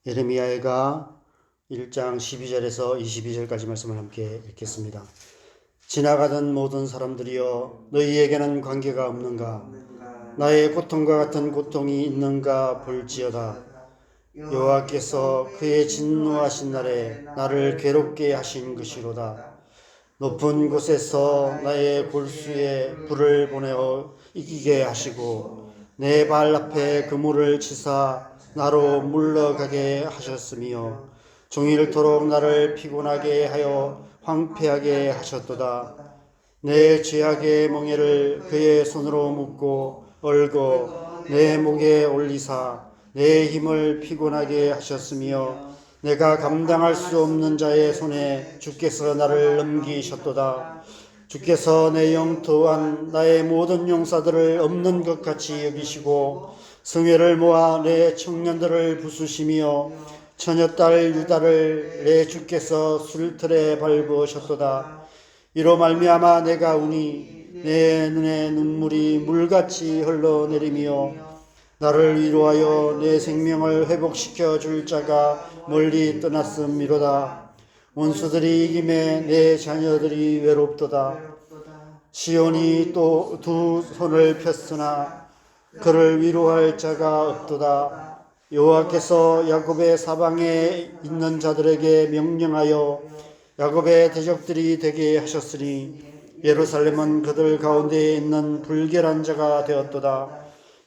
예레미야가 1장 12절에서 22절까지 말씀을 함께 읽겠습니다. 지나가던 모든 사람들이여 너희에게는 관계가 없는가? 나의 고통과 같은 고통이 있는가 볼지어다. 여호와께서 그의 진노하신 날에 나를 괴롭게 하신 것이로다. 높은 곳에서 나의 골수에 불을 보내어 이기게 하시고 내 발 앞에 그물을 치사 나로 물러가게 하셨으며 종일토록 나를 피곤하게 하여 황폐하게 하셨도다. 내 죄악의 멍에를 그의 손으로 묶고 얼고 내 목에 올리사 내 힘을 피곤하게 하셨으며 내가 감당할 수 없는 자의 손에 주께서 나를 넘기셨도다. 주께서 내 영 또한 나의 모든 용사들을 없는 것 같이 여기시고 성회를 모아 내 청년들을 부수시며 처녀딸 유다를 내 주께서 술틀에 밟으셨도다. 이로 말미암아 내가 우니 내 눈에 눈물이 물같이 흘러내리며 나를 위로하여 내 생명을 회복시켜 줄 자가 멀리 떠났음이로다. 원수들이 이김에 내 자녀들이 외롭도다. 시온이 또 두 손을 폈으나 그를 위로할 자가 없도다. 여호와께서 야곱의 사방에 있는 자들에게 명령하여 야곱의 대적들이 되게 하셨으니 예루살렘은 그들 가운데에 있는 불결한 자가 되었도다.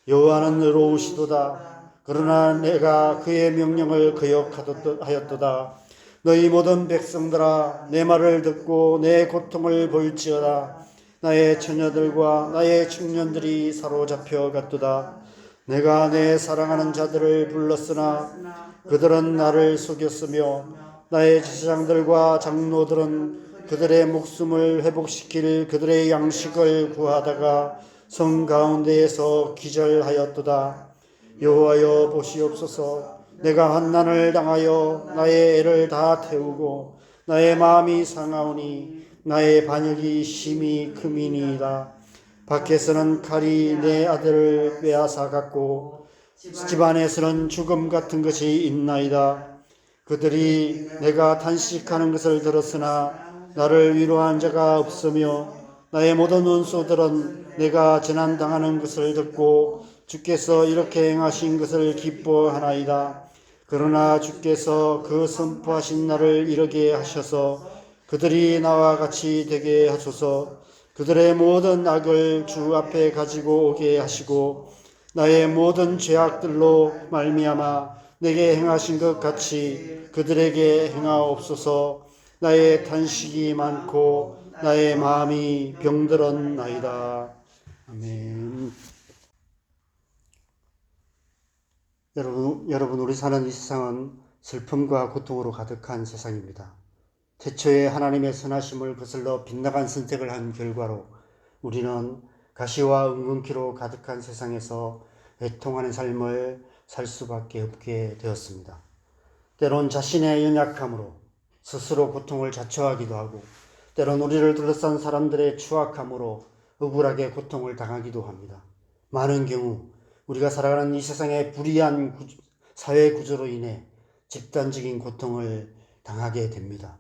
여호와는 의로우시도다. 그러나 내가 그의 명령을 거역하였도다. 너희 모든 백성들아 내 말을 듣고 내 고통을 볼지어다. 나의 처녀들과 나의 청년들이 사로잡혀 갔도다. 내가 내 사랑하는 자들을 불렀으나 그들은 나를 속였으며 나의 제사장들과 장로들은 그들의 목숨을 회복시킬 그들의 양식을 구하다가 성 가운데에서 기절하였도다. 여호와여 보시옵소서. 내가 환난을 당하여 나의 애를 다 태우고 나의 마음이 상하오니 나의 반역이 심히 크미니이다. 밖에서는 칼이 내 아들을 빼앗아 갔고 집안에서는 죽음 같은 것이 있나이다. 그들이 내가 탄식하는 것을 들었으나 나를 위로한 자가 없으며 나의 모든 원수들은 내가 재난당하는 것을 듣고 주께서 이렇게 행하신 것을 기뻐하나이다. 그러나 주께서 그 선포하신 날을 이르게 하셔서 그들이 나와 같이 되게 하소서. 그들의 모든 악을 주 앞에 가지고 오게 하시고 나의 모든 죄악들로 말미암아 내게 행하신 것 같이 그들에게 행하옵소서. 나의 탄식이 많고 나의 마음이 병들었나이다. 아멘. 여러분 우리 사는 이 세상은 슬픔과 고통으로 가득한 세상입니다. 태초에 하나님의 선하심을 거슬러 빗나간 선택을 한 결과로 우리는 가시와 은근키로 가득한 세상에서 애통하는 삶을 살 수밖에 없게 되었습니다. 때론 자신의 연약함으로 스스로 고통을 자초하기도 하고 때론 우리를 둘러싼 사람들의 추악함으로 억울하게 고통을 당하기도 합니다. 많은 경우 우리가 살아가는 이 세상의 불이한 사회 구조로 인해 집단적인 고통을 당하게 됩니다.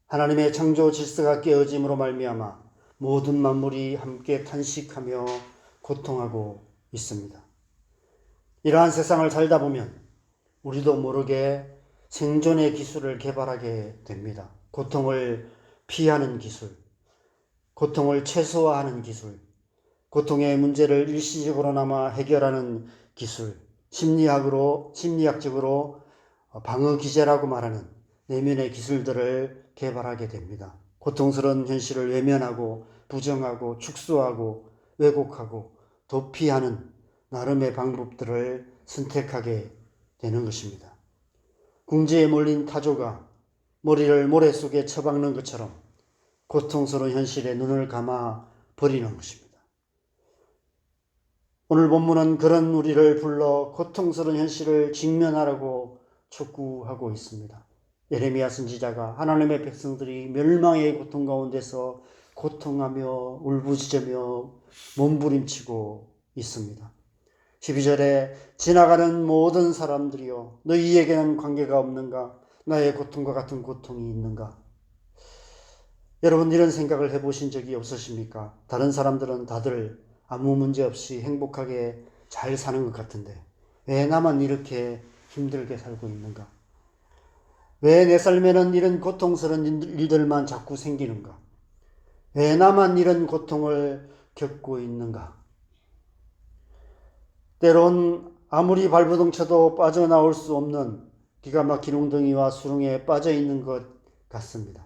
하나님의 창조 질서가 깨어짐으로 말미암아 모든 만물이 함께 탄식하며 고통하고 있습니다. 이러한 세상을 살다 보면 우리도 모르게 생존의 기술을 개발하게 됩니다. 고통을 피하는 기술, 고통을 최소화하는 기술, 고통의 문제를 일시적으로나마 해결하는 기술, 심리학적으로 방어 기제라고 말하는 내면의 기술들을 개발하게 됩니다. 고통스러운 현실을 외면하고 부정하고 축소하고 왜곡하고 도피하는 나름의 방법들을 선택하게 되는 것입니다. 궁지에 몰린 타조가 머리를 모래 속에 처박는 것처럼 고통스러운 현실에 눈을 감아 버리는 것입니다. 오늘 본문은 그런 우리를 불러 고통스러운 현실을 직면하라고 촉구하고 있습니다. 예레미야 선지자가 하나님의 백성들이 멸망의 고통 가운데서 고통하며 울부짖으며 몸부림치고 있습니다. 12절에 지나가는 모든 사람들이여 너희에게는 관계가 없는가? 나의 고통과 같은 고통이 있는가? 여러분 이런 생각을 해보신 적이 없으십니까? 다른 사람들은 다들 아무 문제 없이 행복하게 잘 사는 것 같은데 왜 나만 이렇게 힘들게 살고 있는가? 왜 내 삶에는 이런 고통스러운 일들만 자꾸 생기는가? 왜 나만 이런 고통을 겪고 있는가? 때론 아무리 발버둥 쳐도 빠져나올 수 없는 기가 막힌 웅덩이와 수렁에 빠져 있는 것 같습니다.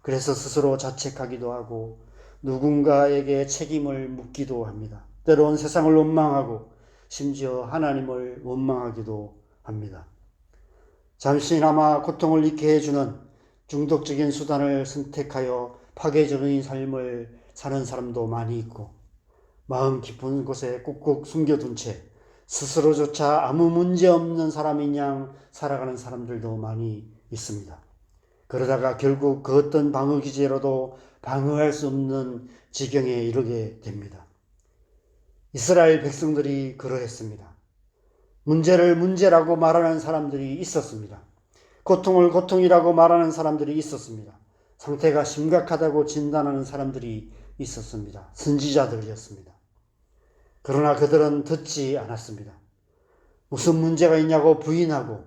그래서 스스로 자책하기도 하고 누군가에게 책임을 묻기도 합니다. 때론 세상을 원망하고 심지어 하나님을 원망하기도 합니다. 잠시나마 고통을 잊게 해주는 중독적인 수단을 선택하여 파괴적인 삶을 사는 사람도 많이 있고 마음 깊은 곳에 꾹꾹 숨겨둔 채 스스로조차 아무 문제 없는 사람인 양 살아가는 사람들도 많이 있습니다. 그러다가 결국 그 어떤 방어 기제로도 방어할 수 없는 지경에 이르게 됩니다. 이스라엘 백성들이 그러했습니다. 문제를 문제라고 말하는 사람들이 있었습니다. 고통을 고통이라고 말하는 사람들이 있었습니다. 상태가 심각하다고 진단하는 사람들이 있었습니다. 선지자들이었습니다. 그러나 그들은 듣지 않았습니다. 무슨 문제가 있냐고 부인하고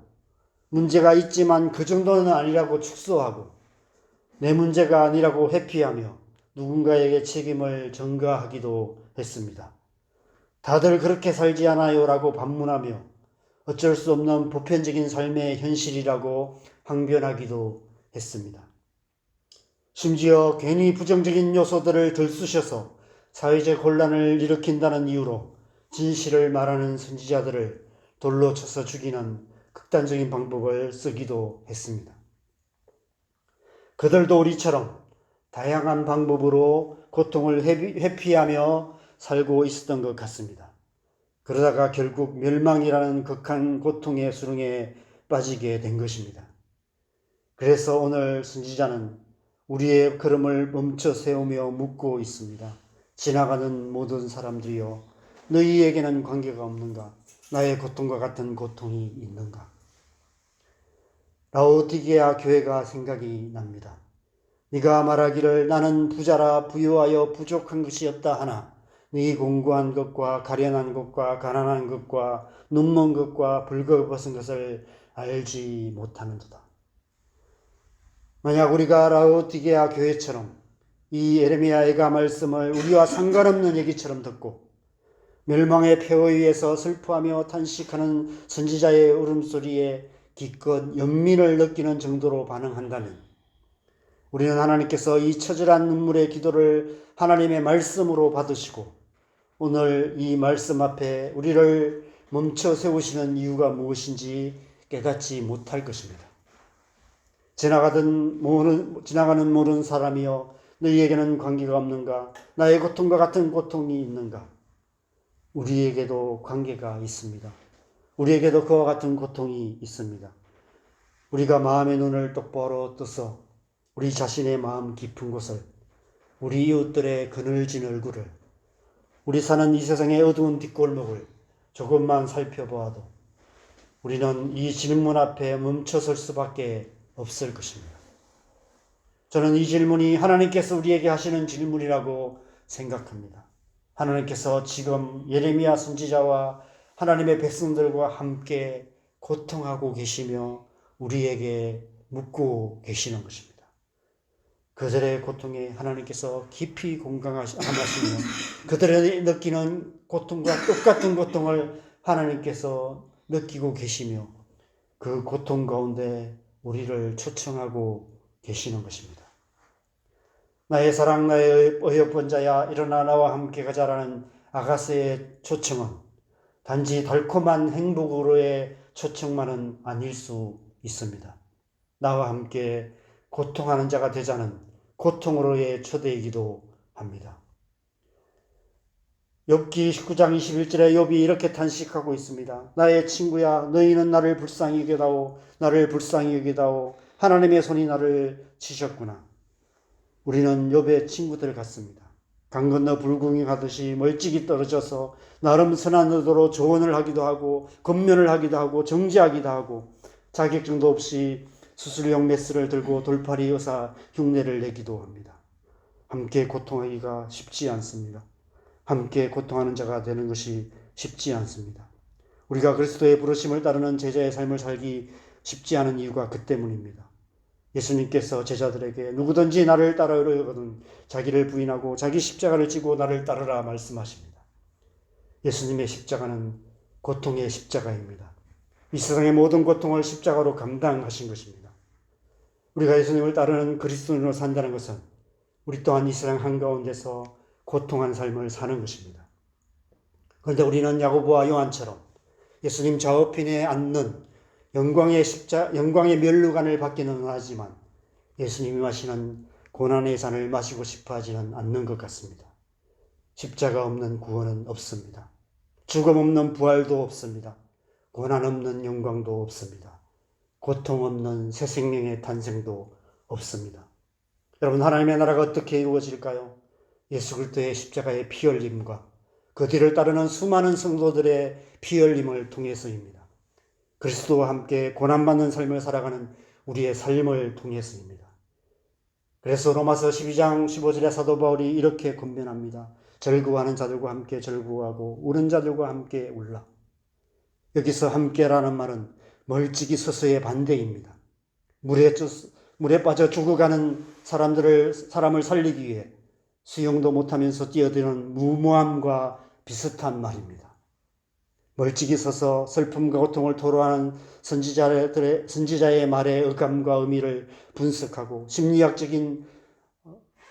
문제가 있지만 그 정도는 아니라고 축소하고 내 문제가 아니라고 회피하며 누군가에게 책임을 전가하기도 했습니다. 다들 그렇게 살지 않아요? 라고 반문하며 어쩔 수 없는 보편적인 삶의 현실이라고 항변하기도 했습니다. 심지어 괜히 부정적인 요소들을 들쑤셔서 사회적 혼란을 일으킨다는 이유로 진실을 말하는 선지자들을 돌로 쳐서 죽이는 극단적인 방법을 쓰기도 했습니다. 그들도 우리처럼 다양한 방법으로 고통을 회피하며 살고 있었던 것 같습니다. 그러다가 결국 멸망이라는 극한 고통의 수렁에 빠지게 된 것입니다. 그래서 오늘 선지자는 우리의 걸음을 멈춰 세우며 묻고 있습니다. 지나가는 모든 사람들이여 너희에게는 관계가 없는가? 나의 고통과 같은 고통이 있는가? 라오디게아 교회가 생각이 납니다. 네가 말하기를 나는 부자라 부유하여 부족한 것이 없다 하나 네 공고한 것과 가련한 것과 가난한 것과 눈먼 것과 벌거벗은 것을 알지 못하는도다. 만약 우리가 라오디게아 교회처럼 이 예레미야의 말씀을 우리와 상관없는 얘기처럼 듣고 멸망의 폐허 위에서 슬퍼하며 탄식하는 선지자의 울음소리에 기껏 연민을 느끼는 정도로 반응한다면 우리는 하나님께서 이 처절한 눈물의 기도를 하나님의 말씀으로 받으시고 오늘 이 말씀 앞에 우리를 멈춰 세우시는 이유가 무엇인지 깨닫지 못할 것입니다. 지나가는 모르는 사람이여 너희에게는 관계가 없는가? 나의 고통과 같은 고통이 있는가? 우리에게도 관계가 있습니다. 우리에게도 그와 같은 고통이 있습니다. 우리가 마음의 눈을 똑바로 떠서 우리 자신의 마음 깊은 곳을, 우리 이웃들의 그늘진 얼굴을, 우리 사는 이 세상의 어두운 뒷골목을 조금만 살펴보아도 우리는 이 질문 앞에 멈춰설 수밖에 없을 것입니다. 저는 이 질문이 하나님께서 우리에게 하시는 질문이라고 생각합니다. 하나님께서 지금 예레미야 선지자와 하나님의 백성들과 함께 고통하고 계시며 우리에게 묻고 계시는 것입니다. 그들의 고통에 하나님께서 깊이 공감하시며 그들이 느끼는 고통과 똑같은 고통을 하나님께서 느끼고 계시며 그 고통 가운데 우리를 초청하고 계시는 것입니다. 나의 사랑 나의 어여쁜 자야 일어나 나와 함께 가자라는 아가스의 초청은 단지 달콤한 행복으로의 초청만은 아닐 수 있습니다. 나와 함께 고통하는 자가 되자는 고통으로의 초대이기도 합니다. 욥기 19장 21절에 욥이 이렇게 탄식하고 있습니다. 나의 친구야 너희는 나를 불쌍히 여기다오 나를 불쌍히 여기다오 하나님의 손이 나를 치셨구나. 우리는 욥의 친구들 같습니다. 강 건너 불구경하듯이 멀찍이 떨어져서 나름 선한 의도로 조언을 하기도 하고 권면을 하기도 하고 정지하기도 하고 자격증도 없이 수술용 메스를 들고 돌팔이 의사 흉내를 내기도 합니다. 함께 고통하기가 쉽지 않습니다. 함께 고통하는 자가 되는 것이 쉽지 않습니다. 우리가 그리스도의 부르심을 따르는 제자의 삶을 살기 쉽지 않은 이유가 그 때문입니다. 예수님께서 제자들에게 누구든지 나를 따르려거든 자기를 부인하고 자기 십자가를 지고 나를 따르라 말씀하십니다. 예수님의 십자가는 고통의 십자가입니다. 이 세상의 모든 고통을 십자가로 감당하신 것입니다. 우리가 예수님을 따르는 그리스도인으로 산다는 것은 우리 또한 이 세상 한가운데서 고통한 삶을 사는 것입니다. 그런데 우리는 야고보와 요한처럼 예수님 좌우편에 앉는 영광의 면류관을 받기는 원하지만 예수님이 마시는 고난의 잔을 마시고 싶어 하지는 않는 것 같습니다. 십자가 없는 구원은 없습니다. 죽음 없는 부활도 없습니다. 고난 없는 영광도 없습니다. 고통 없는 새 생명의 탄생도 없습니다. 여러분, 하나님의 나라가 어떻게 이루어질까요? 예수 그리스도의 십자가의 피 흘림과 그 뒤를 따르는 수많은 성도들의 피 흘림을 통해서입니다. 그리스도와 함께 고난받는 삶을 살아가는 우리의 삶을 통해서입니다. 그래서 로마서 12장 15절에 사도 바울이 이렇게 권면합니다. 절구하는 자들과 함께 절구하고 우는 자들과 함께 울라. 여기서 함께라는 말은 멀찍이 서서의 반대입니다. 물에 빠져 죽어가는 사람을 살리기 위해 수영도 못하면서 뛰어드는 무모함과 비슷한 말입니다. 멀찍이 서서 슬픔과 고통을 토로하는 선지자의 말의 의감과 의미를 분석하고 심리학적인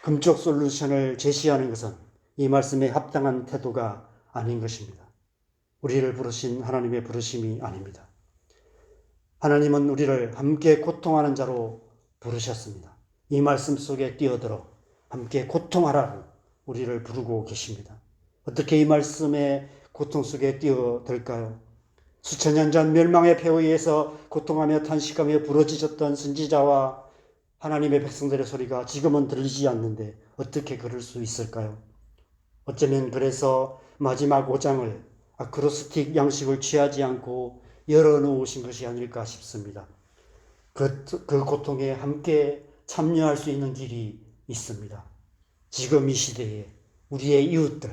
금쪽 솔루션을 제시하는 것은 이 말씀에 합당한 태도가 아닌 것입니다. 우리를 부르신 하나님의 부르심이 아닙니다. 하나님은 우리를 함께 고통하는 자로 부르셨습니다. 이 말씀 속에 뛰어들어 함께 고통하라고 우리를 부르고 계십니다. 어떻게 이 말씀의 고통 속에 뛰어들까요? 수천 년 전 멸망의 폐허에 의해서 고통하며 탄식하며 부러지셨던 선지자와 하나님의 백성들의 소리가 지금은 들리지 않는데 어떻게 그럴 수 있을까요? 어쩌면 그래서 마지막 5장을 아크로스틱 양식을 취하지 않고 열어놓으신 것이 아닐까 싶습니다. 그 고통에 함께 참여할 수 있는 길이 있습니다. 지금 이 시대에 우리의 이웃들,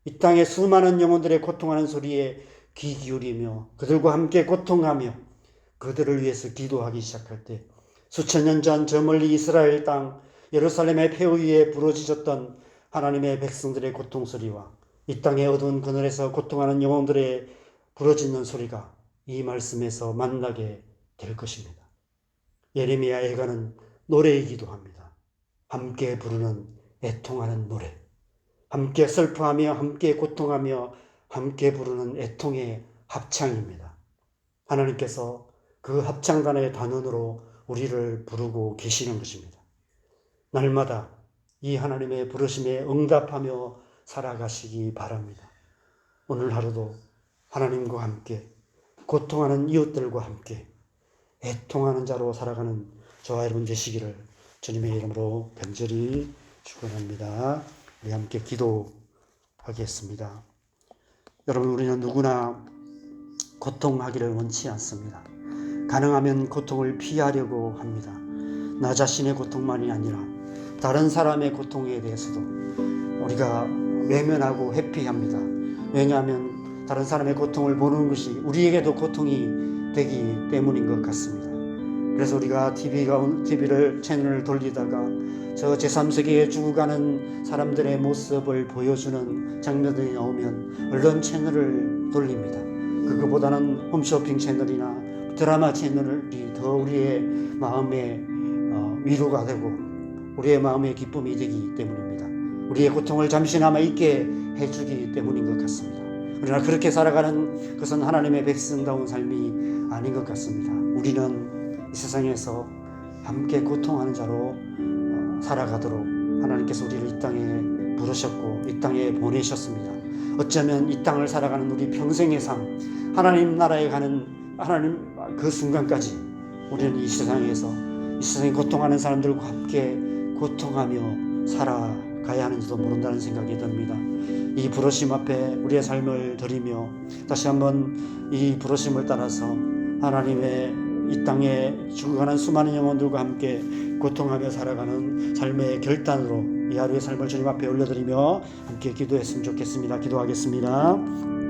이 땅의 수많은 영혼들의 고통하는 소리에 귀 기울이며 그들과 함께 고통하며 그들을 위해서 기도하기 시작할 때 수천 년 전 저 멀리 이스라엘 땅 예루살렘의 폐허 위에 부러지셨던 하나님의 백성들의 고통 소리와 이 땅의 어두운 그늘에서 고통하는 영혼들의 부러지는 소리가 이 말씀에서 만나게 될 것입니다. 예레미야 애가는 노래이기도 합니다. 함께 부르는 애통하는 노래. 함께 슬퍼하며 함께 고통하며 함께 부르는 애통의 합창입니다. 하나님께서 그 합창단의 단원으로 우리를 부르고 계시는 것입니다. 날마다 이 하나님의 부르심에 응답하며 살아가시기 바랍니다. 오늘 하루도 하나님과 함께 고통하는 이웃들과 함께 애통하는 자로 살아가는 저와 여러분 되시기를 주님의 이름으로 간절히 축원합니다. 우리 함께 기도하겠습니다. 여러분, 우리는 누구나 고통하기를 원치 않습니다. 가능하면 고통을 피하려고 합니다. 나 자신의 고통만이 아니라 다른 사람의 고통에 대해서도 우리가 외면하고 회피합니다. 왜냐하면 다른 사람의 고통을 보는 것이 우리에게도 고통이 되기 때문인 것 같습니다. 그래서 우리가 채널을 돌리다가 저 제3세계에 죽어가는 사람들의 모습을 보여주는 장면들이 나오면 얼른 채널을 돌립니다. 그거보다는 홈쇼핑 채널이나 드라마 채널이 더 우리의 마음에 위로가 되고 우리의 마음의 기쁨이 되기 때문입니다. 우리의 고통을 잠시나마 잊게 해주기 때문인 것 같습니다. 그러나 그렇게 살아가는 것은 하나님의 백성다운 삶이 아닌 것 같습니다. 우리는 이 세상에서 함께 고통하는 자로 살아가도록 하나님께서 우리를 이 땅에 부르셨고 이 땅에 보내셨습니다. 어쩌면 이 땅을 살아가는 우리 평생의 삶, 하나님 나라에 가는 하나님 그 순간까지 우리는 이 세상에 고통하는 사람들과 함께 고통하며 살아가야 가야 하는지도 모른다는 생각이 듭니다. 이 부르심 앞에 우리의 삶을 드리며 다시 한번 이 부르심을 따라서 하나님의 이 땅에 죽어가는 수많은 영혼들과 함께 고통하며 살아가는 삶의 결단으로 이 하루의 삶을 주님 앞에 올려드리며 함께 기도했으면 좋겠습니다. 기도하겠습니다.